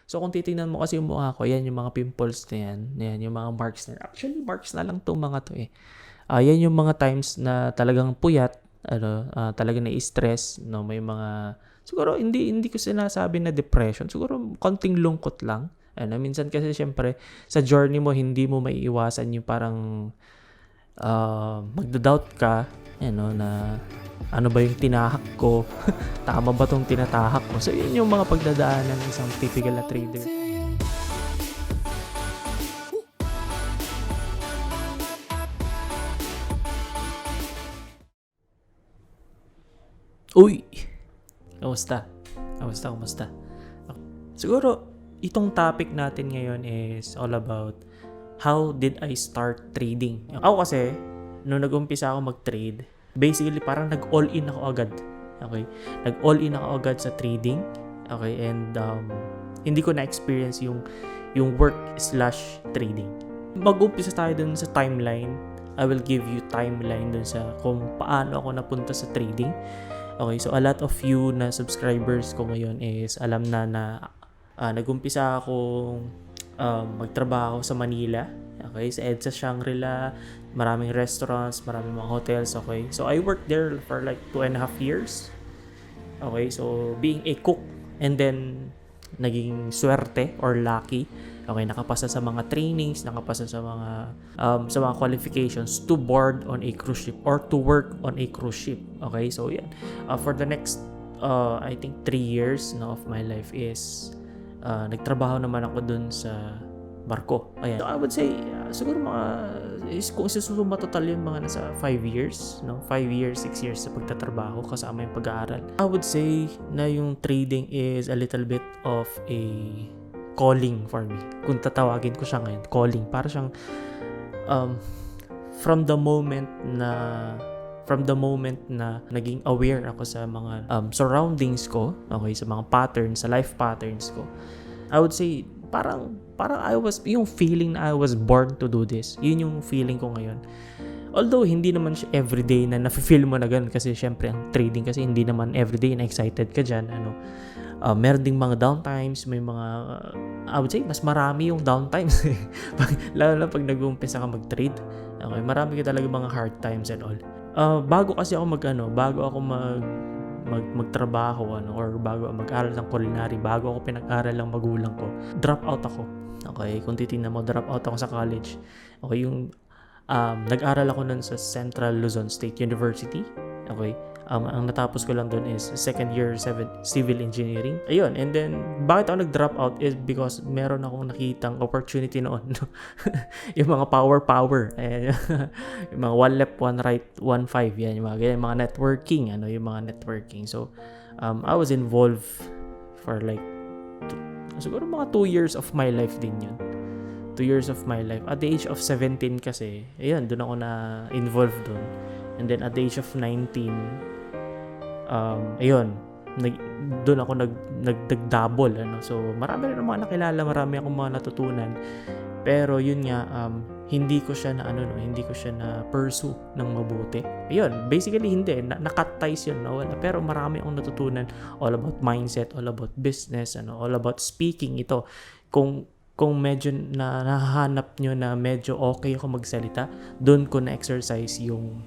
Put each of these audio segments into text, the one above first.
So kung titingnan mo kasi yung mukha ko, yan yung mga pimples na yan. Yan yung mga marks na. Actually, marks na lang tong mga to eh. Yan yung mga times na talagang puyat, talagang na-stress, no, may mga siguro hindi ko sinasabi na depression, siguro konting lungkot lang. Minsan kasi syempre sa journey mo hindi mo maiiwasan yung parang magda-doubt ka, na ano ba yung tinahak ko? Tama ba tong tinatahak ko? So yun yung mga pagdadaanan ng isang typical na trader. Uy! Kamusta? Kamusta? Siguro, itong topic natin ngayon is all about how did I start trading. Ako kasi, nung nag-umpisa ako mag-trade, basically parang nag-all in ako agad. Okay? Nag-all in ako agad sa trading. Okay? And hindi ko na-experience yung work/trading. Mag-umpisa tayo dun sa timeline. I will give you timeline dun sa kung paano ako napunta sa trading. Okay, so a lot of you na subscribers ko ngayon is alam na nag-umpisa akong magtrabaho sa Manila. Okay, sa EDSA Shangri-La, maraming restaurants, maraming mga hotels. Okay, so I worked there for like 2.5 years. Okay, so being a cook, and then naging swerte or lucky. Okay, nakapasa sa mga trainings, nakapasa sa mga qualifications to board on a cruise ship or to work on a cruise ship. Okay, so yan. For the next, I think 3 years of my life is nagtrabaho naman ako dun sa barko. Ayan. So I would say, siguro kung isusuma total yun, mga nasa 5 years, 5 years, 6 years sa pagtatrabaho kasama yung pag-aaral. I would say na yung trading is a little bit of a calling for me. Kung tatawagin ko siya ngayon, calling. Para siyang from the moment na naging aware ako sa mga surroundings ko, okay, sa mga patterns, sa life patterns ko, I would say parang yung feeling na I was born to do this. Yun yung feeling ko ngayon. Although hindi naman siya everyday na nafe-feel mo na ganun, kasi syempre ang trading kasi hindi naman everyday na excited ka dyan. Meron ding mga downtimes, may mga I would say mas marami yung downtimes lalo na pag nag-uumpisa ka mag-trade. Okay, marami ka talaga mga hard times and all. Bago ako magtrabaho or bago mag-aral ng culinary, bago ako pinag-aral ng magulang ko, drop out ako. Okay, kung titingnan mo, drop out ako sa college. Okay, yung nag-aral ako nun sa Central Luzon State University. Okay, ang natapos ko lang doon is second year civil engineering. Ayun, and then bakit ako nag-drop out is because meron akong nakitang opportunity noon. Yung mga power. Yung mga one left, one right, 1-5. Yan, yung mga ganyan, mga networking. Yung mga networking. So, I was involved for like siguro mga 2 years of my life din yun. 2 years of my life. At the age of 17 kasi, ayun, doon ako na-involved doon. And then at the age of 19, ayun, doon ako nag-double. So, marami rin mga nakilala, marami akong mga natutunan. Pero yun nga, hindi ko siya na pursue ng mabuti. Ayun, basically hindi, na-cut ties yun, nawala. Pero marami akong natutunan, all about mindset, all about business, all about speaking. Ito, kung medyo nahahanap nyo na medyo okay ako magsalita, doon ko na-exercise yung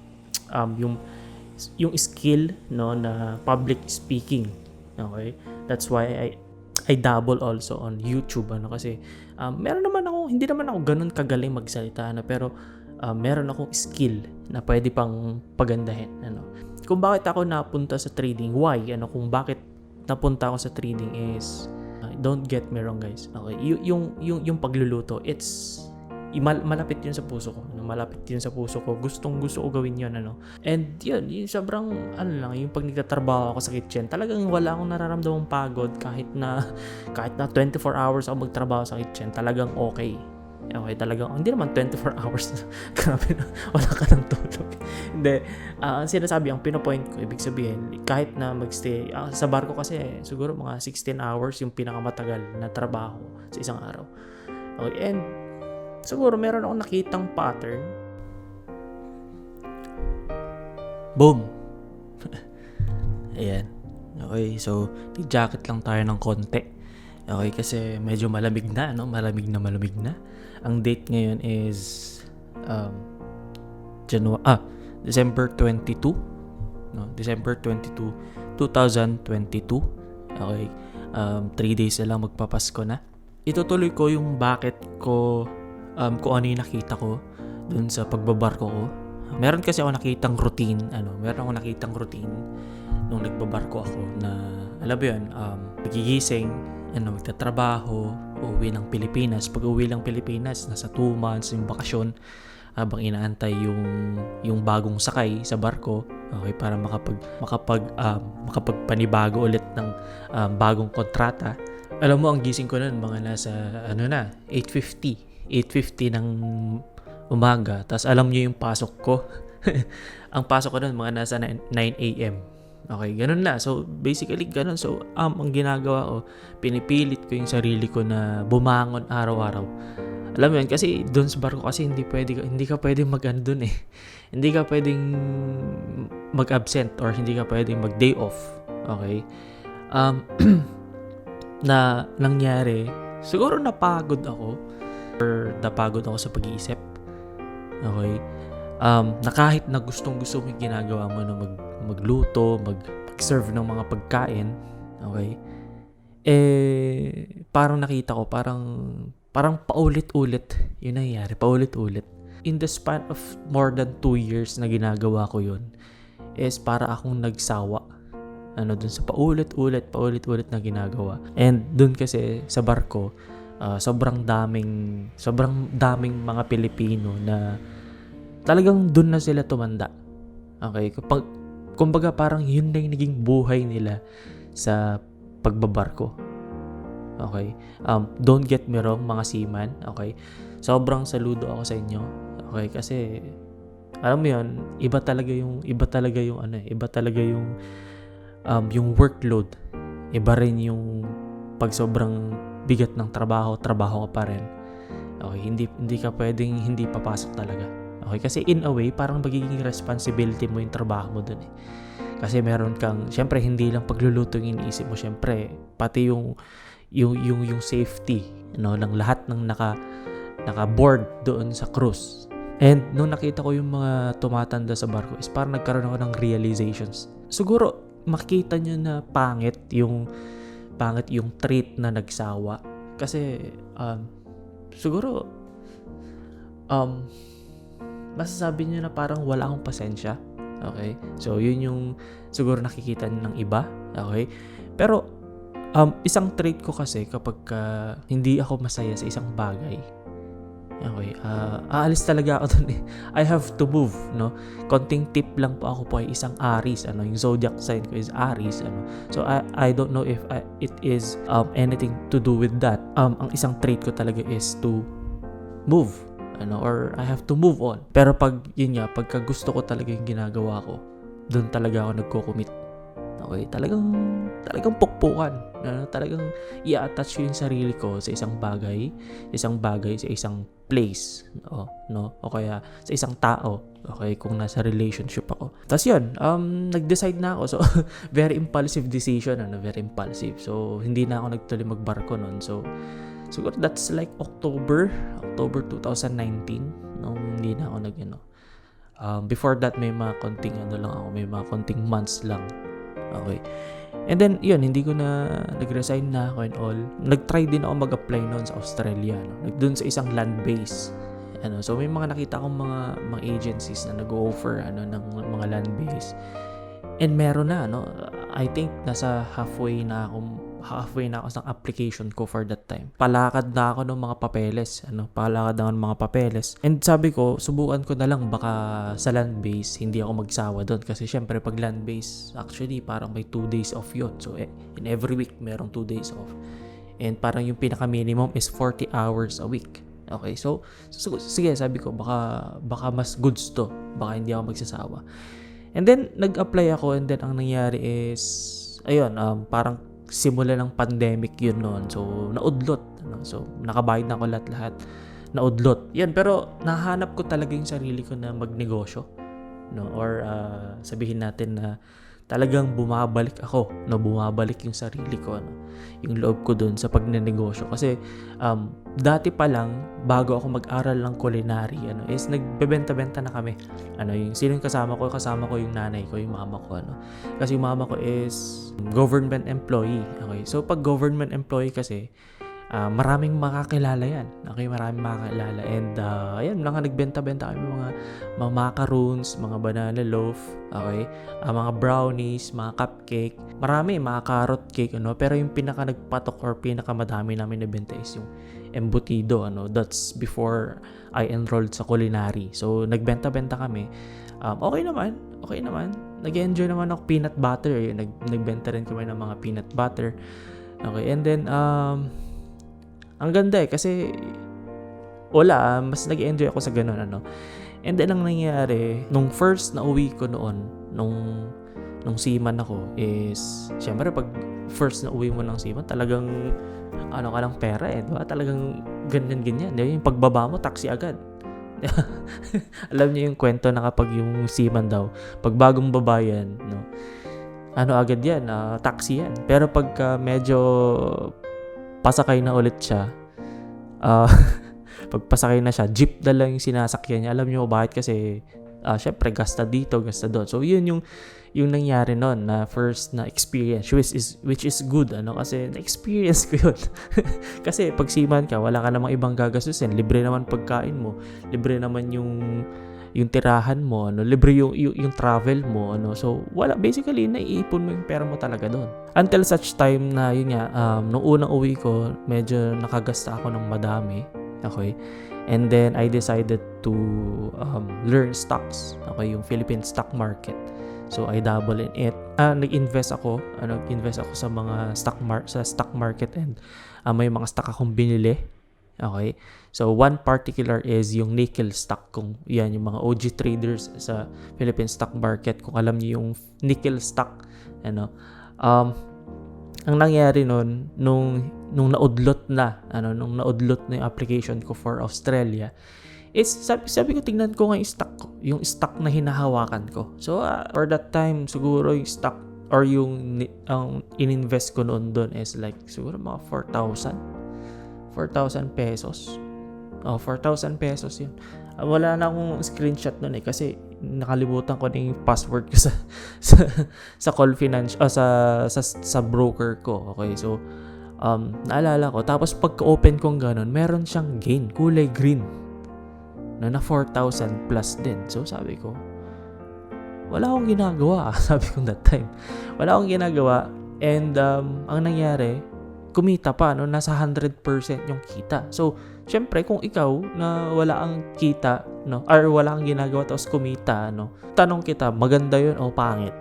skill, na public speaking. Okay, that's why I dabble also on YouTube, kasi meron naman ako, hindi naman ako ganun kagaling magsalita, pero meron akong skill na pwede pang pagandahin. Kung bakit ako napunta sa trading, why, kung bakit napunta ako sa trading is, don't get me wrong guys, okay, yung pagluluto, it's malapit yun sa puso ko. Gustong-gusto ko gawin yun, And yun, yung sobrang yung pag nagtatrabaho ako sa kitchen, talagang wala akong nararamdamang pagod kahit na 24 hours ako magtrabaho sa kitchen, talagang okay. Okay, talagang hindi naman 24 hours. Grabe na, wala ka ng tulog. Hindi, ang sinasabi, ang pinopoint ko, ibig sabihin, kahit na magstay, sa barko kasi, siguro mga 16 hours yung pinakamatagal na trabaho sa isang araw. Okay, and siguro meron akong nakitang pattern. Boom! Ayan. Okay, so, jacket lang tayo ng konti. Okay, kasi medyo malamig na, no? Malamig na. Ang date ngayon is um, December 22, no? December 22, 2022. Okay. 3 days na lang magpapasko na. Itutuloy ko yung bakit ko kung ano yung nakita ko dun sa pagbabarko ko. Meron ako nakitang routine nung nagbabarko ako na alam mo yun, magigising, magtatrabaho, uuwi ng Pilipinas. Pag uwi ng Pilipinas, nasa 2 months yung bakasyon habang inaantay yung bagong sakay sa barko, okay, para makapagpanibago ulit ng bagong kontrata. Alam mo, ang gising ko nun mga nasa 8:50 ng umaga. Tapos alam niyo yung pasok ko. Ang pasok ko nun mga nasa 9 a.m. Okay, ganun na. So, basically, ganun. So, ang ginagawa ko, pinipilit ko yung sarili ko na bumangon araw-araw. Alam mo yun, kasi doon sa barko kasi hindi ka pwedeng mag-ano dun eh. Hindi ka pwedeng mag-absent or hindi ka pwedeng mag-day off. Okay? Na nangyari, siguro napagod ako sa pag-iisip. Okay? Na kahit na gustong-gusto mo yung ginagawa mo na magluto, mag-serve ng mga pagkain, okay? Parang nakita ko, parang paulit-ulit yun nangyayari, paulit-ulit. In the span of more than 2 years na ginagawa ko yun, is para akong nagsawa. Dun sa paulit-ulit na ginagawa. And dun kasi sa barko, sobrang daming mga Pilipino na talagang dun na sila tumanda. Okay? Kumbaga parang yun na yung naging buhay nila sa pagbabarko. Okay? Don't get me wrong, mga seaman. Okay? Sobrang saludo ako sa inyo. Okay? Kasi alam mo yun, iba talaga yung workload. Iba rin yung pag sobrang bigat ng trabaho ka pa rin. Okay? Hindi ka pwedeng hindi papasok talaga. Okay, kasi in a way, parang magiging responsibility mo yung trabaho mo dun eh. Kasi meron kang, syempre, hindi lang pagluluto yung iniisip mo, syempre, pati yung safety, ng lahat ng naka-board doon sa cruise. And nung nakita ko yung mga tumatanda sa barko, is parang nagkaroon ako ng realizations. Siguro, makita nyo na pangit yung trait na nagsawa. Kasi, siguro, masasabi niyo na parang wala akong pasensya. Okay? So, yun yung siguro nakikita ng iba. Okay? Pero, isang trait ko kasi kapag hindi ako masaya sa isang bagay, okay, aalis talaga ako dun eh. I have to move, no? Konting tip lang po, ako po ay isang Aries, yung zodiac sign ko is Aries, So, I don't know if it is anything to do with that. Ang isang trait ko talaga is to move, or I have to move on. Pero pagka gusto ko talaga yung ginagawa ko, doon talaga ako nagko-commit. Okay, talagang pukpukan. Talagang i-attach ko yung sarili ko sa isang bagay, sa isang place, no? O kaya sa isang tao, okay, kung nasa relationship ako. Tapos yun, nag-decide na ako. So, very impulsive decision, very impulsive. So, hindi na ako nagtuloy magbarko noon. So, siguro that's like October 2019, nung hindi na ako before that may mga konting months lang. Okay. And then yun, hindi ko na nag-resign na ako and all. Nag-try din ako mag-apply noon sa Australia, doon sa isang land base. So may mga nakita akong mga agencies na nag-offer ng mga land base. And meron na, I think nasa halfway na ako sa application ko for that time. Palakad na ako ng mga papeles. And sabi ko, subukan ko na lang baka sa land base hindi ako magsawa doon. Kasi syempre pag land base, actually parang may 2 days off yun. So in every week, merong 2 days off. And parang yung pinaka-minimum is 40 hours a week. Okay, so sige, sabi ko, baka mas goods to. Baka hindi ako magsasawa. And then, nag-apply ako and then ang nangyari is, ayun, parang simula ng pandemic yun noon. So, naudlot. So, nakabayad na ako lahat. Naudlot. Yan, pero nahanap ko talaga yung sarili ko na magnegosyo. Or sabihin natin na talagang bumabalik ako, no, bumabalik yung sarili ko, ano, yung loob ko dun sa pagnenegosyo. Kasi dati pa lang, bago ako mag-aral ng culinary, ano, is nagbebenta-benta na kami. Ano, yung sinong kasama ko yung nanay ko, yung mama ko, ano. Kasi yung mama ko is government employee. Okay, so pag government employee kasi, maraming makakilala yan. Okay, maraming makakilala. And ayan, nagbenta-benta kami mga macaroons, mga banana loaf, okay? Mga brownies, mga cupcake. Marami, mga carrot cake, ano? Pero yung pinaka nagpatok or pinaka madami namin nabenta is yung embutido, ano? That's before I enrolled sa culinary. So, nagbenta-benta kami. Okay naman. Nag-enjoy naman ako peanut butter. Nagbenta rin kami ng mga peanut butter. Okay, and then, ang ganda kasi mas nag-enjoy ako sa ganun, ano. And then ang nangyari, nung first na uwi ko noon, nung seaman ako is, syempre pag first na uwi mo ng seaman, talagang ka ng pera diba? Talagang ganyan. Diba? Yung pagbaba mo, taxi agad. Alam niyo yung kwento na kapag yung seaman daw, pag bagong babayan, no, agad yan, taxi yan. Pero pagka medyo pasakay na ulit siya, pagpasakay na siya, jeep na lang yung sinasakyan niya. Alam niyo bakit? Kasi syempre gasta dito, gasta doon. So yun yung nangyari noon na first na experience, which is good, ano, kasi na-experience ko yun. Kasi pag seaman ka, wala ka namang ibang gagastusin, libre naman pagkain mo, libre naman yung tirahan mo, ano, libre yung travel mo, ano. So wala, basically naiipon mo yung pera mo talaga doon. Until such time na yun nga, nung unang uwi ko, medyo nakagasta ako ng madami. Okay? And then I decided to learn stocks. Okay, yung Philippine stock market. So I dabble in it. Nag-invest ako sa mga stock market, and may mga stock akong binili. Okay? So one particular is yung nickel stock. Kung yan yung mga OG traders sa Philippine stock market, kung alam niyo yung nickel stock, ano, ang nangyari nun, nung naudlot na yung application ko for Australia, is sabi ko, tingnan ko nga yung stock na hinahawakan ko. So for that time, siguro yung stock or yung ininvest ko noon doon is like siguro mga 4,000 pesos. 4,000 pesos yun. Wala na akong screenshot nun kasi nakalimutan ko na yung password ko sa call finance sa broker ko. Okay, so naalala ko, tapos pagka-open kong ganun, meron siyang gain, kulay green na 4,000 plus din. So sabi ko, wala akong ginagawa. Sabi ko that time, wala akong ginagawa. And ang nangyari, kumita pa, no? Nasa 100% yung kita. So, syempre, kung ikaw na wala kang kita, no, or wala kang ginagawa tapos kumita, no, tanong kita, maganda yun o pangit?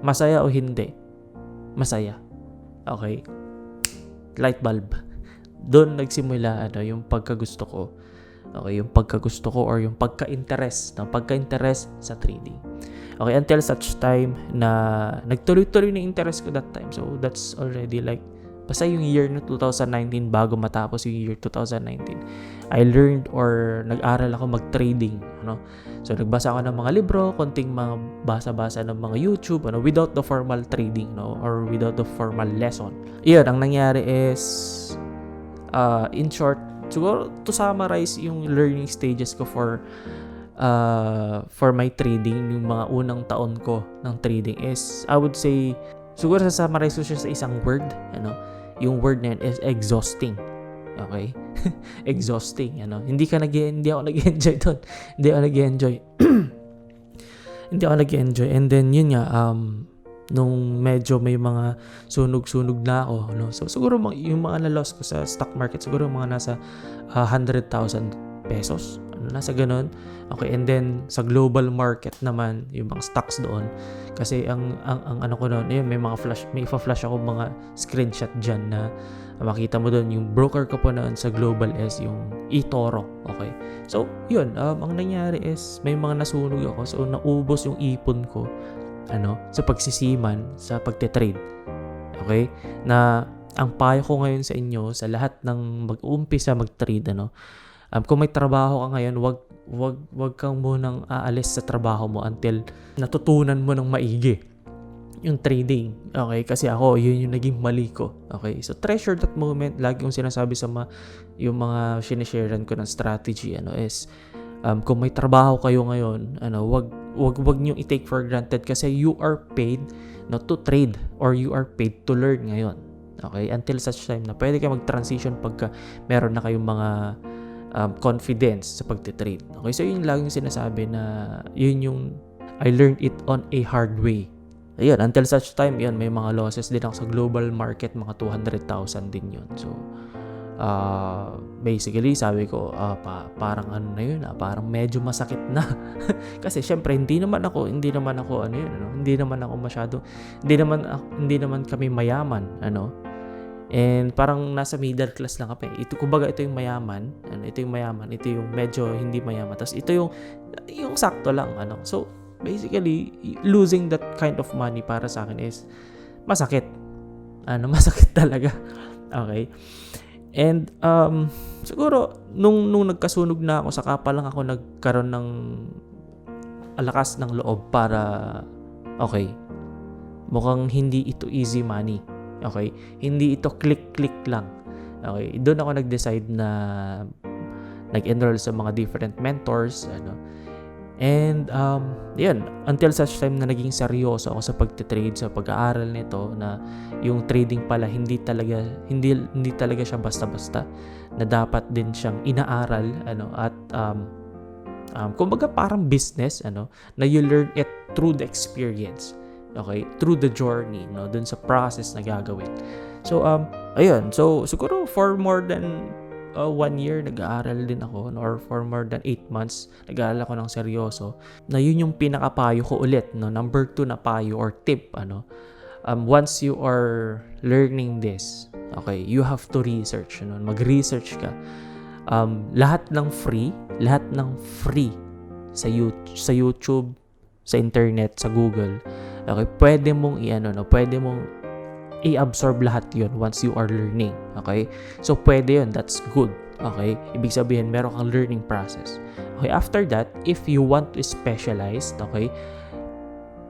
Masaya o hindi? Masaya. Okay? Light bulb. Doon nagsimula, yung pagkagusto ko. Okay, yung pagkagusto ko or yung pagka-interest sa trading. Okay, until such time na nagtuloy-tuloy na interest ko that time. So, that's already like basta yung year na 2019, bago matapos yung year 2019, I learned or nag-aral ako mag-trading, ano. So nagbasa ako ng mga libro, konting mga basa-basa ng mga YouTube, without the formal trading, or without the formal lesson. Iyon, ang nangyari is in short, siguro to summarize yung learning stages ko for my trading, yung mga unang taon ko ng trading is, I would say, siguro sa-summarize ko siya sa isang word, yung word na yun is exhausting. Okay? Exhausting, Hindi ako nag-enjoy doon. Hindi ako nag-enjoy. And then, yun nga, nung medyo may mga sunog-sunog na ako, so siguro yung mga na-loss ko sa stock market, siguro mga nasa 100,000 pesos. Nasa ganun. Okay, and then sa global market naman, yung mga stocks doon, kasi ang ano ko noon, may ipa-flash ako mga screenshot diyan na makita mo doon yung broker ko po noon sa global is yung eToro. Okay, so yun, ang nangyari is may mga nasunog ako, so naubos yung ipon ko sa pagsisiman, sa pagte-trade. Okay, na ang payo ko ngayon sa inyo, sa lahat ng mag-uumpisa mag-trade, kung may trabaho ka ngayon, wag kang munang aalis sa trabaho mo until natutunan mo ng maigi. yung trading. Okay? Kasi ako, yun yung naging mali ko. Okay? So, treasure that moment. Lagi kong sinasabi sa yung mga sinisharean ko ng strategy, is, kung may trabaho kayo ngayon, wag niyo i-take for granted kasi you are paid not to trade or you are paid to learn ngayon. Okay? Until such time na pwede kayo mag-transition pagka meron na kayong mga confidence sa pagtitrade. Okay? So, yun laging sinasabi na yun yung I learned it on a hard way. Ayun, until such time, yan, may mga losses din ako sa global market, mga 200,000 din yun. So, basically, sabi ko, parang ano na yun, parang medyo masakit na. Kasi syempre, hindi naman ako, hindi naman kami mayaman, And parang nasa middle class lang kami. Kumbaga, ito yung mayaman, ito yung medyo hindi mayaman. Tapos ito yung sakto lang, So, basically, losing that kind of money para sa akin is masakit. Masakit talaga. Okay? And, siguro, nung nagkasunog na ako, saka pa lang ako nagkaroon ng lakas ng loob para, okay, mukhang hindi ito easy money. Okay? Hindi ito click-click lang. Okay? Doon ako nag-decide na nag-enroll sa mga different mentors, And, yun, until such time na naging seryoso ako sa pagtitrade, sa pag-aaral nito, na yung trading pala hindi talaga siya basta-basta, na dapat din siyang inaaral, at kumbaga parang business, na you learn it through the experience, okay, through the journey, dun sa process na gagawin. So, ayun, so siguro for more than 1 year nag-aaral din ako, or for more than 8 months nag-aaral ako ng seryoso, na yun yung pinakapayo ko ulit, number 2 na payo or tip, once you are learning this, okay, you have to research, mag-research ka. Lahat ng free sa YouTube, sa internet, sa Google, okay, pwede mong i-absorb lahat yun once you are learning. Okay? So, pwede yun. That's good. Okay? Ibig sabihin, meron kang learning process. Okay? After that, if you want to specialize, okay,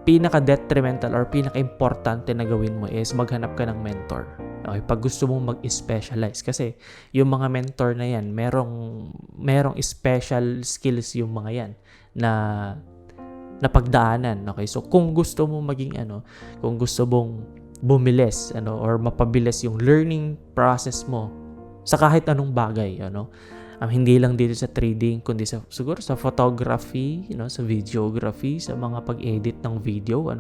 pinaka-detrimental or pinaka-importante na gawin mo is maghanap ka ng mentor. Okay? Pag gusto mong mag-specialize. Kasi, yung mga mentor na yan, merong special skills yung mga yan na pagdaanan. Okay? So, kung gusto mong kung gusto mong bumilis, or mapabilis yung learning process mo sa kahit anong bagay, hindi lang dito sa trading, kundi siguro sa photography, sa videography, sa mga pag-edit ng video,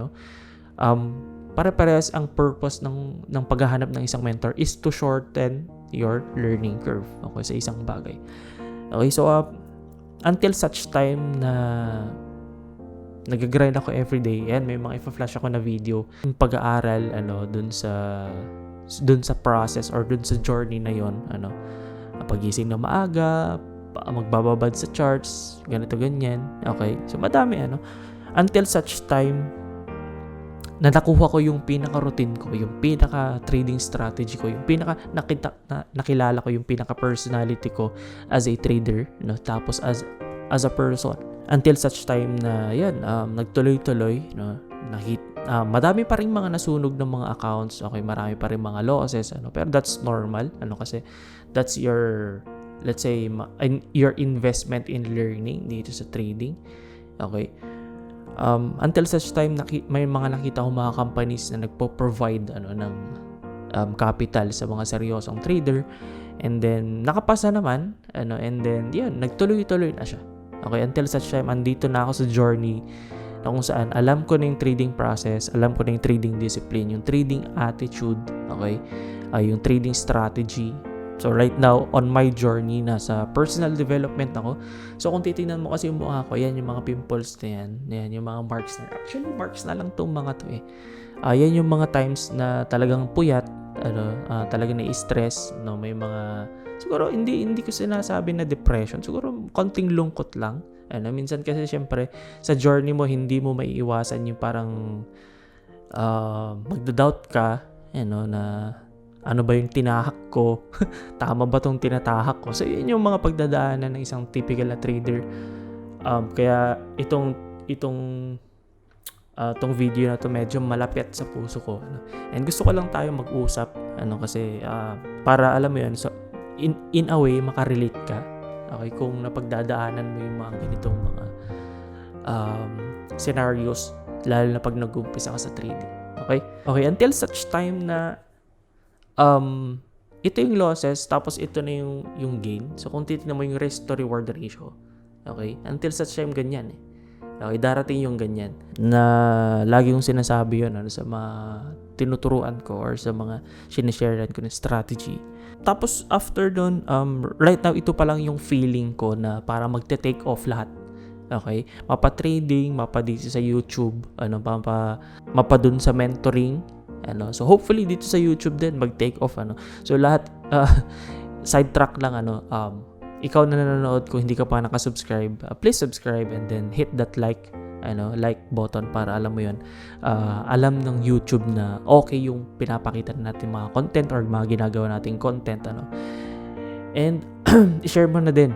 pare-parehas ang purpose ng paghahanap ng isang mentor is to shorten your learning curve, okay, sa isang bagay. Okay, so until such time na nag-grind ako everyday. Yan, may mga ipa-flash ako na video. Yung pag-aaral, dun sa process or dun sa journey na yon, pagising na maaga, magbababad sa charts, ganito, ganyan. Okay? So, madami, until such time na nakuha ko yung pinaka-routine ko, yung pinaka-trading strategy ko, yung nakilala ko yung pinaka-personality ko as a trader, tapos as a person. Until such time na yan, nagtuloy-tuloy, madami pa rin mga nasunog ng mga accounts, okay, marami pa rin mga losses, pero that's normal, kasi that's your, let's say, your investment in learning dito sa trading. Okay, until such time may mga nakita ko mga companies na nagpo-provide ng capital sa mga seryosong trader, and then nakapasa naman, and then yan, nagtuloy-tuloy na siya. Okay, until such time, andito na ako sa journey na kung saan alam ko na yung trading process, alam ko na yung trading discipline, yung trading attitude, okay, yung trading strategy. So, right now, on my journey, nasa personal development ako. So, kung titingnan mo kasi yung mukha ko, yan yung mga pimples na yan yung mga marks na. Actually, marks na lang itong mga to eh. Yan yung mga times na talagang puyat, talagang na-stress, may mga... Siguro, hindi ko sinasabi na depression. Siguro, konting lungkot lang. Minsan kasi, syempre, sa journey mo, hindi mo maiiwasan yung parang magda-doubt ka, na ano ba yung tinahak ko? Tama ba tong tinatahak ko? So, yun yung mga pagdadaanan ng isang typical na trader. Kaya, itong tong video na to medyo malapit sa puso ko, ano. And gusto ko lang tayo mag-usap, kasi para alam mo yun, so in a way makarelate ka, okay, kung napagdadaanan mo yung mga ganitong mga scenarios, lalo na pag nag-umpisa ka sa trading. Okay, until such time na ito yung losses, tapos ito na yung gain. So kung titignan mo yung risk to reward ratio, okay, until such time ganyan okay, darating yung ganyan na lagi yung sinasabi yun sa mga tinuturuan ko or sa mga sinesharean ko na strategy. Tapos after dun, right now ito pa lang yung feeling ko na para magte-take off lahat. Okay, mapa-trading, mapa-dito sa YouTube, mapa dun sa mentoring, so hopefully dito sa YouTube din mag-take off, so lahat sidetrack lang, ikaw na nanonood, kung hindi ka pa nakasubscribe, please subscribe and then hit that like button para alam mo yun, alam ng YouTube na okay yung pinapakita natin mga content or mga ginagawa nating content, and i-share mo na din,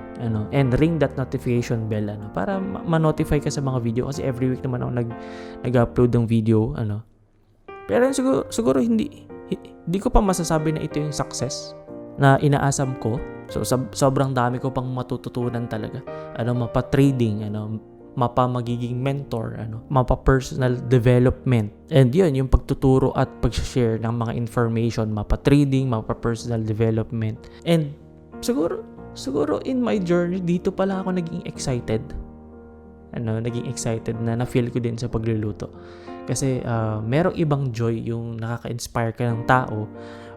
and ring that notification bell, para ma-notify ka sa mga video, kasi every week naman ako nag-upload ng video, pero siguro hindi ko pa masasabi na ito yung success na inaasam ko. So sobrang dami ko pang matututunan talaga, mapa-trading, magiging mentor, mapa-personal development, and yun yung pagtuturo at pag-share ng mga information, mapa-trading, mapa-personal development. And siguro in my journey dito pala ako naging excited na na-feel ko din sa pagluluto, kasi merong ibang joy yung nakaka-inspire ka ng tao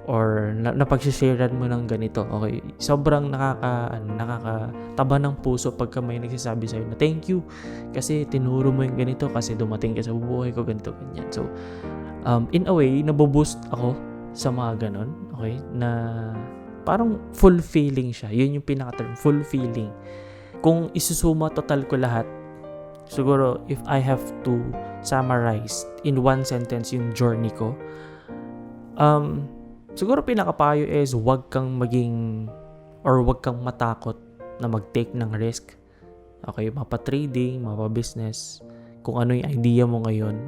or napag-sharean mo ng ganito. Okay, sobrang nakakataba ng puso pagka may nagsasabi sa'yo na thank you kasi tinuro mo yung ganito, kasi dumating ka sa buhay ko, ganito, ganyan. So in a way naboboost ako sa mga ganon, okay, na parang fulfilling siya. Yun yung pinaka-term, fulfilling. Kung isusuma total ko lahat, siguro if I have to summarize in one sentence yung journey ko, siguro pinakapayo is wag kang matakot na mag-take ng risk. Okay, mapa-trading, mapa-business, kung ano yung idea mo ngayon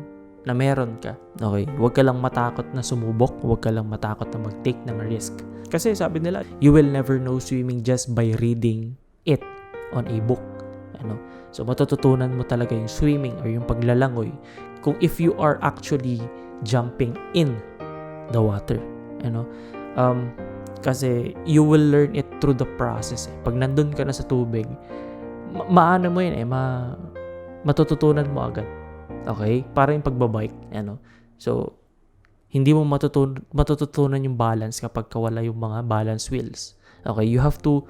na meron ka. Okay, wag ka lang matakot na sumubok, wag ka lang matakot na mag-take ng risk. Kasi sabi nila, you will never know swimming just by reading it on a book. So matututunan mo talaga yung swimming or yung paglalangoy kung if you are actually jumping in the water. Kasi you will learn it through the process. Pag nandun ka na sa tubig, maano mo yun matututunan mo agad. Okay? Para yung pagbabike, So, hindi mo matututunan yung balance kapag kawala yung mga balance wheels. Okay? You have to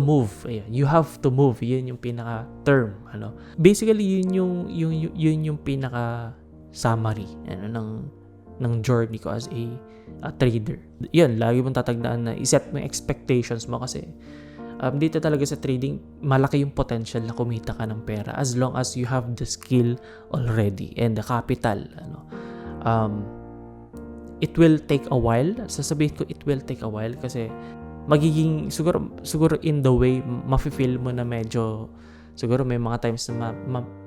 move. Ayan. You have to move. Yun yung pinaka-term. Basically, yun yung pinaka-summary ng journey ko as a trader. Yun, lagi mong tatagdaan na iset mo yung expectations mo, kasi dito talaga sa trading, malaki yung potential na kumita ka ng pera as long as you have the skill already and the capital. It will take a while. Sasabihin ko, it will take a while kasi magiging siguro in the way mafe-feel mo na medyo, siguro may mga times na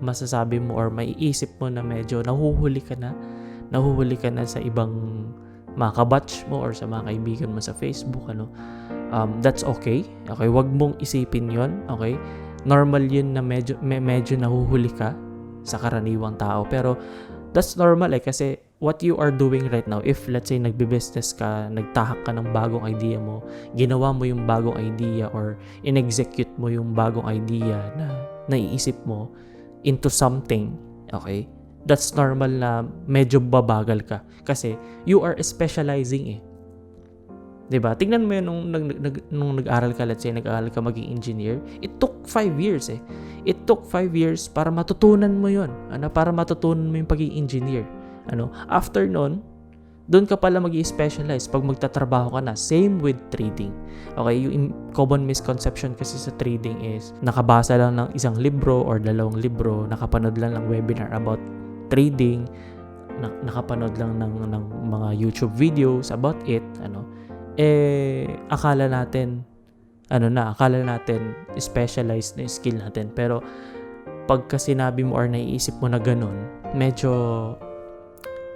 masasabi mo or maiisip mo na medyo nahuhuli ka na sa ibang mga kabatch mo or sa mga kaibigan mo sa Facebook, that's okay. Okay, wag mong isipin 'yon, okay? Normal 'yun na medyo nahuhuli ka sa karaniwang tao, pero that's normal kasi what you are doing right now, if let's say nagbe-business ka, nagtahak ka ng bagong idea mo, ginawa mo yung bagong idea or in-execute mo yung bagong idea na naiisip mo into something, okay? That's normal na medyo babagal ka kasi you are specializing 'Diba? Tingnan mo yun nung nag-aral ka, let's say nag-aral ka maging engineer, it took 5 years It took 5 years para matutunan mo yun. Para matutunan mo yung pagiging engineer. After nun, doon ka pala mag-i-specialize pag magtatrabaho ka na. Same with trading. Okay, yung common misconception kasi sa trading is nakabasa lang ng isang libro or 2 libro, nakapanood lang ng webinar about trading, nakapanood lang ng mga YouTube videos about it, akala natin specialized na skill natin. Pero pagka sinabi mo or naiisip mo na ganun, medyo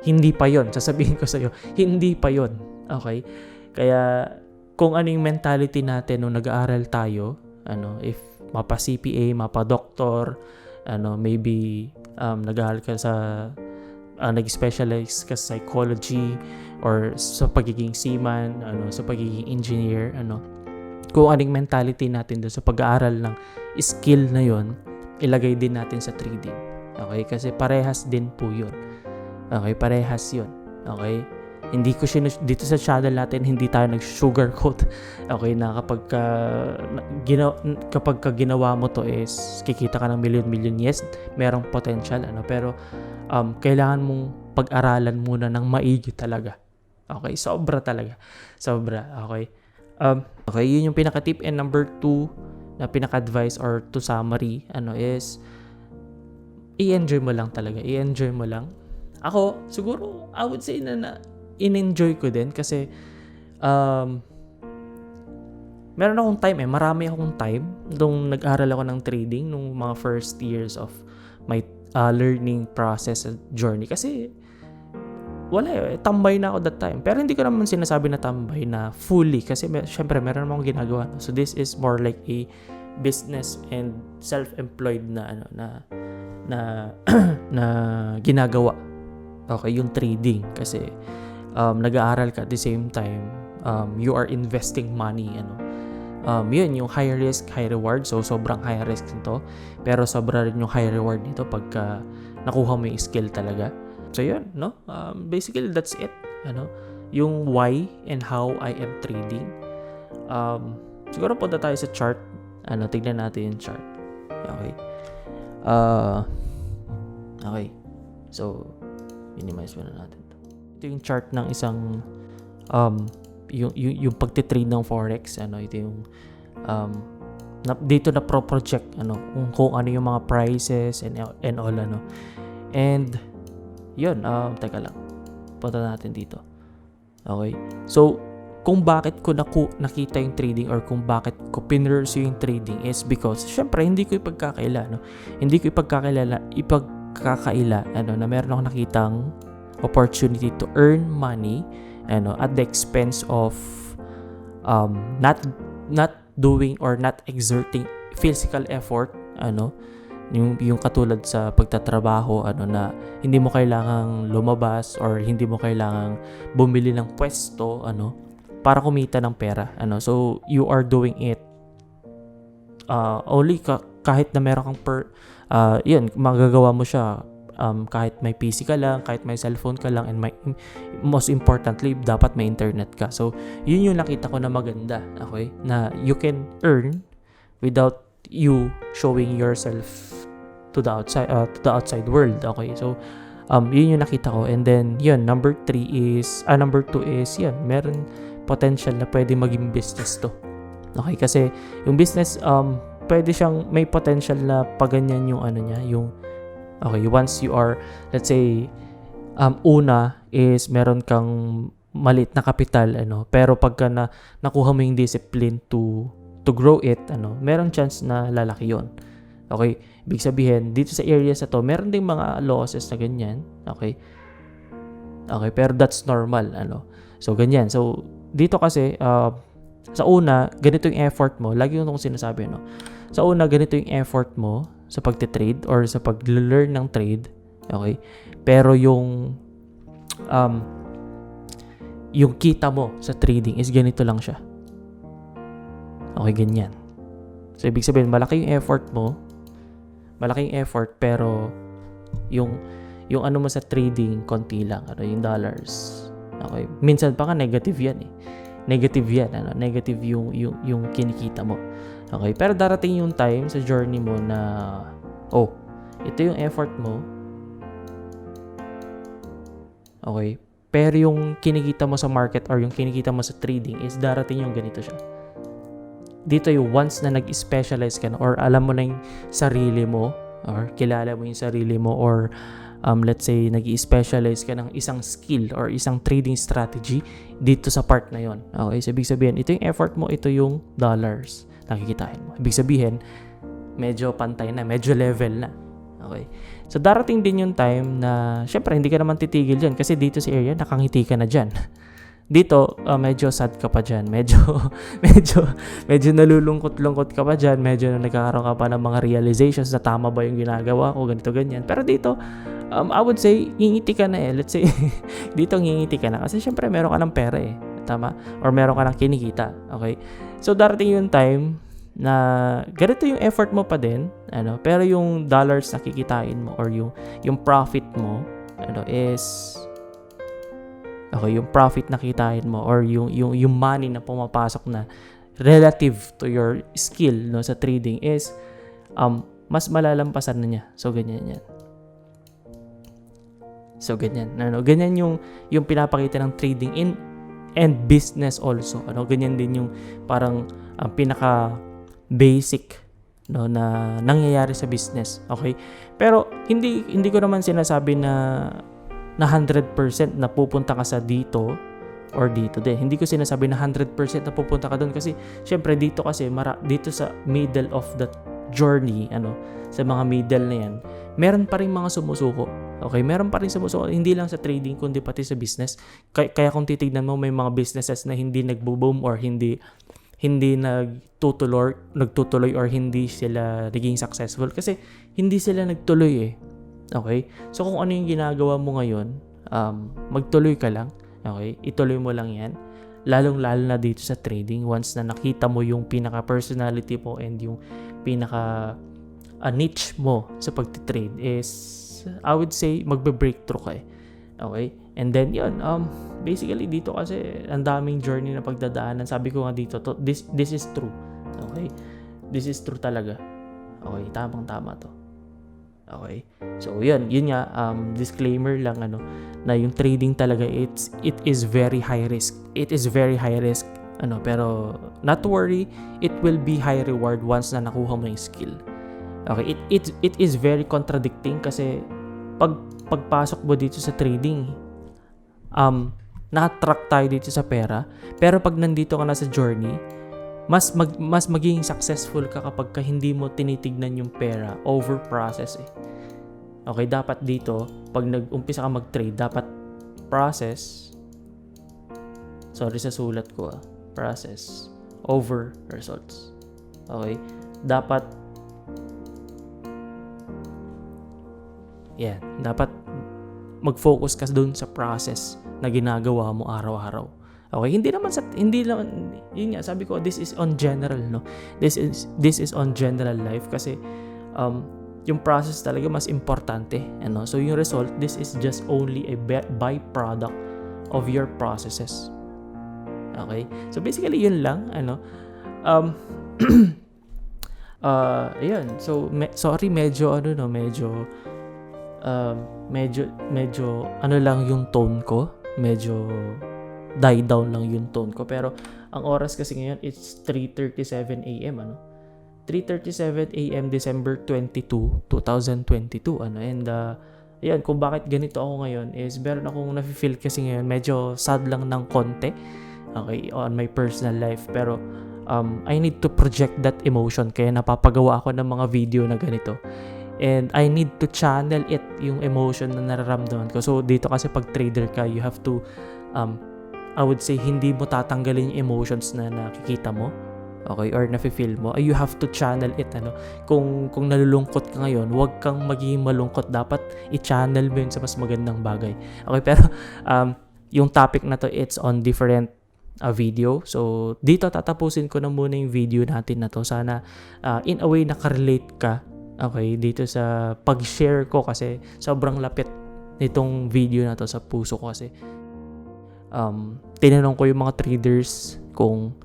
hindi pa yon. Sasabihin ko sa'yo, hindi pa yon. Okay? Kaya kung ano yung mentality natin nung nag-aaral tayo, if mapa CPA, mapa doktor, maybe nag-aaral ka sa nag-specialize ka sa psychology or sa pagiging seaman, sa pagiging engineer, kung anong mentality natin doon sa pag-aaral ng skill na yon, ilagay din natin sa trading. Okay? Kasi parehas din po yun. Okay? Parehas yun. Okay? Hindi ko dito sa channel natin, hindi tayo nag-sugarcoat. Okay? Na kapag ginawa mo to is kikita ka ng million, yes, merong potential, pero kailangan mong pag-aralan muna ng maigi talaga. Okay? Sobra talaga. Sobra. Okay? Okay, yun yung pinaka-tip. And number 2 na pinaka-advice or to summary, is i-enjoy mo lang talaga. I-enjoy mo lang. Ako, siguro, I would say na in-enjoy ko din kasi meron akong time marami akong time nung nag-aral ako ng trading nung mga first years of my learning process and journey. Kasi wala tambay na ako that time. Pero hindi ko naman sinasabi na tambay na fully kasi syempre meron naman akong ginagawa. So this is more like a business and self-employed na na ginagawa. Okay, yung trading kasi nag-aaral ka at the same time you are investing money yun yung high risk high reward. So sobrang high risk nito pero sobra rin yung high reward nito pagka nakuha mo yung skill talaga. So yun, basically that's it. Yung why and how I am trading. Siguro punta tayo sa chart. Tignan natin yung chart. Okay. Okay. So minimize muna natin to. Ito yung chart ng isang yung pagtitrade ng forex. Ito yung dito na pro-project kung ano yung mga prices and all and yun, teka lang. Punta natin dito. Okay. So, kung bakit ko nakita yung trading or kung bakit ko pinursu yung trading is because, syempre, hindi ko ipagkakaila, Hindi ko ipagkakaila, na meron akong nakitang opportunity to earn money, at the expense of not doing or not exerting physical effort, yung katulad sa pagtatrabaho na hindi mo kailangang lumabas or hindi mo kailangang bumili ng pwesto para kumita ng pera so you are doing it only kahit na meron kang yun magagawa mo siya kahit may PC ka lang, kahit may cellphone ka lang, and most importantly dapat may internet ka. So yun yung nakita ko na maganda, okay, na you can earn without you showing yourself to the outside world. Okay, so yun yung nakita ko. And then yun, number 2 is yun, meron potential na pwede maging business to. Okay, kasi yung business pwede siyang may potential na paganyan yung niya, yung okay, once you are, let's say una is meron kang maliit na kapital pero pagka nakuha mo yung discipline to grow it meron chance na lalaki yon. Okay, ibig sabihin dito sa areas na to meron ding mga losses na ganyan. Okay, pero that's normal so ganyan. So dito kasi sa una ganito yung effort mo, lagi yung sinasabi sa una ganito yung effort mo sa pagte-trade or sa pag-learn ng trade. Okay, pero yung kita mo sa trading is ganito lang siya. Okay, ganyan. So ibig sabihin malaki yung effort mo, malaking effort pero yung mo sa trading konti lang, yung dollars. Okay, minsan pa nga negative yan negative yan negative yung kinikita mo. Okay, pero darating yung time sa journey mo na ito yung effort mo. Okay, pero yung kinikita mo sa market or yung kinikita mo sa trading is darating yung ganito siya. Dito yung once na nag-specialize ka na or alam mo na yung sarili mo or kilala mo yung sarili mo or let's say nag-specialize ka ng isang skill or isang trading strategy dito sa part na yon. Okay, so ibig sabihin ito yung effort mo, ito yung dollars nakikitain mo. Ibig sabihin medyo pantay na, medyo level na. Okay. So, darating din yung time na, syempre, hindi ka naman titigil dyan kasi dito sa area, nakangiti ka na dyan. Dito, medyo sad ka pa dyan. Medyo nalulungkot-lungkot ka pa dyan. Medyo nagkakaroon ka pa ng mga realizations na tama ba yung ginagawa ko, ganito, ganyan. Pero dito, I would say, ngingiti ka na eh. Let's say, dito ngingiti ka na. Kasi syempre, meron ka ng pera eh. Tama? Or meron ka ng kinikita. Okay? So, darating yung time na ganito yung effort mo pa din, pero yung dollars na kikitain mo or yung profit mo, is okay, yung profit na kitain mo or yung money na pumapasok na relative to your skill sa trading is mas malalampasan na niya. So ganyan yan. So ganyan. Ganyan yung pinapakita ng trading and business also. Ganyan din yung parang pinaka basic na nangyayari sa business. Okay? Pero hindi ko naman sinasabi na 100% na pupunta ka sa dito or dito din. Hindi ko sinasabi na 100% na pupunta ka doon kasi syempre dito kasi dito sa middle of the journey, sa mga middle na yan, meron pa rin mga sumusuko. Okay, meron pa rin sumusuko, hindi lang sa trading kundi pati sa business. Kaya kung titignan mo, may mga businesses na hindi nagbo-boom or hindi nagtutuloy or hindi sila naging successful kasi hindi sila nagtuloy eh. Okay? So kung ano yung ginagawa mo ngayon, magtuloy ka lang. Okay? Ituloy mo lang yan. Lalong-lalo na dito sa trading once na nakita mo yung pinaka-personality mo and yung pinaka-niche mo sa pagtitrade is, I would say, magbe-breakthrough ka eh. Okay? And then yun, basically dito kasi ang daming journey na pagdadaanan. Sabi ko nga dito, this is true. Okay? This is true talaga. Okay, tamang-tama to. Okay? So yun nga, disclaimer lang na yung trading talaga it is very high risk. It is very high risk. Pero not to worry, it will be high reward once na nakuha mo yung skill. Okay, it is very contradicting kasi pagpasok mo dito sa trading, na-attract tayo dito sa pera, pero pag nandito ka na sa journey, mas magiging successful ka kapag hindi mo tinitignan yung pera over process eh. Okay, dapat dito pag nag-umpisa ka mag-trade, dapat process, sorry sa sulat ko process over results. Okay, dapat dapat mag-focus ka doon sa process na ginagawa mo araw-araw. Okay, hindi lang yun nga, sabi ko, this is on general, This is on general life kasi yung process talaga mas importante, So yung result, this is just only a byproduct of your processes. Okay? So basically yun lang, ayun. So sorry, medyo lang yung tone ko, medyo die down lang yung tone ko, pero ang oras kasi ngayon it's 3:37 AM 3:37 AM December 22, 2022 and ayan, kung bakit ganito ako ngayon is meron akong nafe-feel kasi ngayon, medyo sad lang ng konti, okay, on my personal life, pero I need to project that emotion kaya napapagawa ako ng mga video na ganito. And I need to channel it, yung emotion na nararamdaman ko. So, dito kasi pag trader ka, you have to, I would say, hindi mo tatanggalin yung emotions na nakikita mo. Okay? Or nafe-feel mo. You have to channel it. Kung nalulungkot ka ngayon, huwag kang magiging malungkot. Dapat i-channel mo yun sa mas magandang bagay. Okay? Pero, yung topic na to, it's on different video. So, dito tatapusin ko na muna yung video natin na to. Sana, in a way, nakarelate ka. Okay, dito sa pag-share ko kasi sobrang lapit nitong video na to sa puso ko kasi tinanong ko yung mga traders kung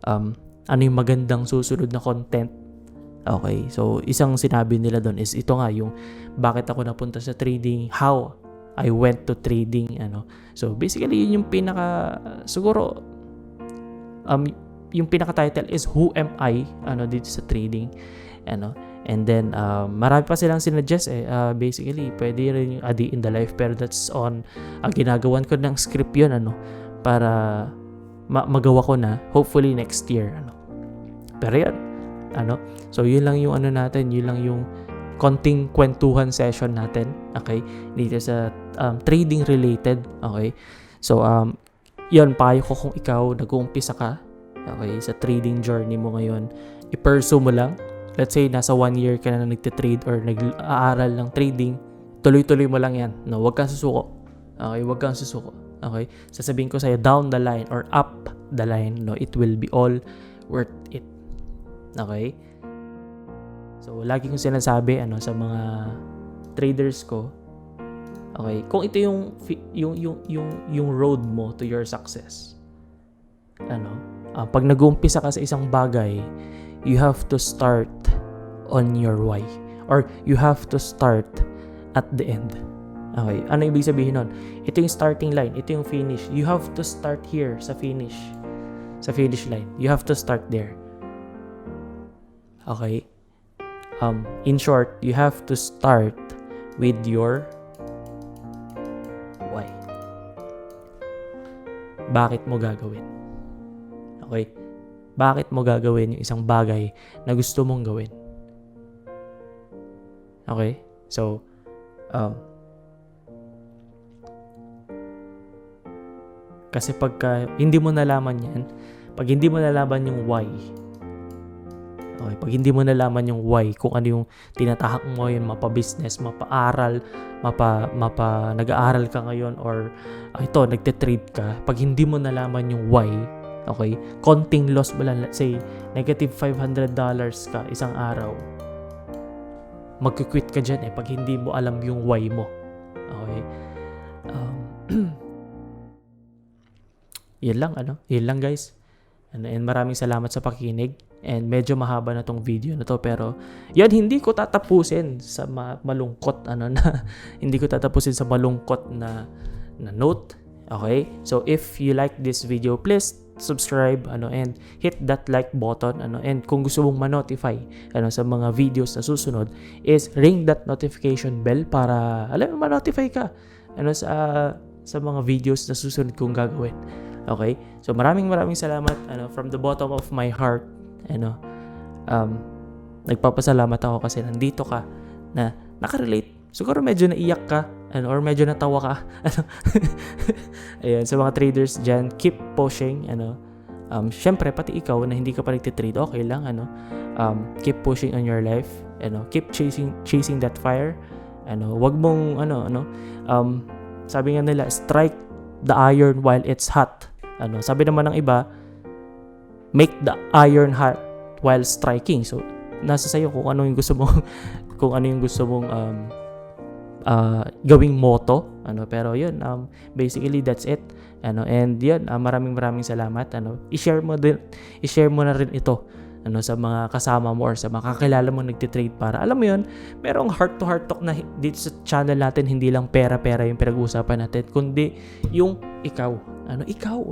ano yung magandang susunod na content. Okay, so isang sinabi nila doon is ito nga, yung bakit ako napunta sa trading, how I went to trading, So basically yun yung siguro yung pinaka-title is Who Am I dito sa trading, And then, marami pa silang sinuggest basically, pwede rin yung A Day in the Life, pero that's on, ginagawan ko ng script yun, para magawa ko na, hopefully next year, Pero yun, so yun lang yung natin, yun lang yung konting kwentuhan session natin, okay? Dito sa trading related, okay? So, yun, payo ko kung ikaw nag-uumpisa ka, okay, sa trading journey mo ngayon, i-pursue mo lang. Let's say, nasa 1 year ka na nagtitrade or nag-aaral ng trading, tuloy-tuloy mo lang yan. No, huwag kang susuko. Okay, huwag kang susuko. Okay? Sasabihin ko sa'yo, down the line or up the line, no, it will be all worth it. Okay? So, lagi kong sinasabi, sa mga traders ko, okay, kung ito yung road mo to your success, pag nag-uumpisa ka sa isang bagay, you have to start on your why. Or you have to start at the end. Okay, ano ibig sabihin nun? Ito yung starting line, ito yung finish. You have to start here sa finish. Sa finish line. You have to start there. Okay? In short, you have to start with your why. Bakit mo gagawin? Okay? Bakit mo gagawin yung isang bagay na gusto mong gawin? Okay? So, kasi pagka hindi mo nalaman yan, pag hindi mo nalaman yung why, okay, pag hindi mo nalaman yung why, kung ano yung tinatahak mo yun, mapa-business, mapa-aral, nag-aaral ka ngayon, or nagtitrade ka, pag hindi mo nalaman yung why, okay, konting loss mo lang, let's say, negative $500 ka isang araw, mag-quit ka dyan pag hindi mo alam yung why mo. Okay? Yan lang guys. And maraming salamat sa pakikinig. And medyo mahaba na tong video na to, pero yan, hindi ko tatapusin sa malungkot hindi ko tatapusin sa malungkot na note. Okay? So if you like this video, please subscribe and hit that like button and kung gusto mong ma-notify sa mga videos na susunod, is ring that notification bell para ma-notify ka sa mga videos na susunod kong gagawin. Okay? So maraming salamat from the bottom of my heart. Nagpapasalamat ako kasi nandito ka na nakarelate. Siguro medyo naiyak ka or medyo natawa ka. Ayun, sa mga traders dyan, keep pushing. Syempre, pati ikaw na hindi ka pa nagtitrade, okay lang. Keep pushing on your life. Keep chasing that fire. Wag mong sabi nga nila, strike the iron while it's hot. Sabi naman ng iba, make the iron hot while striking. So, nasa sayo kung ano yung gusto mong gawing motto. Pero yun, basically that's it. And yun, maraming salamat. I-share mo na rin ito sa mga kasama mo or sa mga kakilala mo nagtitrade para alam mo yun, merong heart to heart talk na dito sa channel natin, hindi lang pera yung pinag-uusapan natin, kundi yung ikaw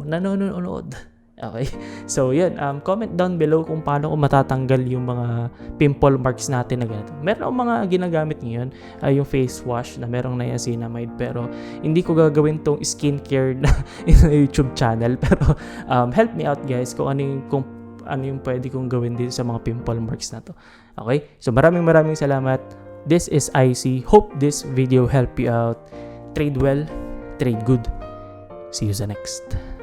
nanonood. Okay? So, yun. Comment down below kung paano ko matatanggal yung mga pimple marks natin na ganito. Meron akong mga ginagamit ngayon, yung face wash na merong niacinamide, pero hindi ko gagawin tong skincare na YouTube channel. Pero, help me out guys kung ano yung pwede kong gawin dito sa mga pimple marks na to. Okay? So, maraming salamat. This is IC. Hope this video helped you out. Trade well, trade good. See you sa next.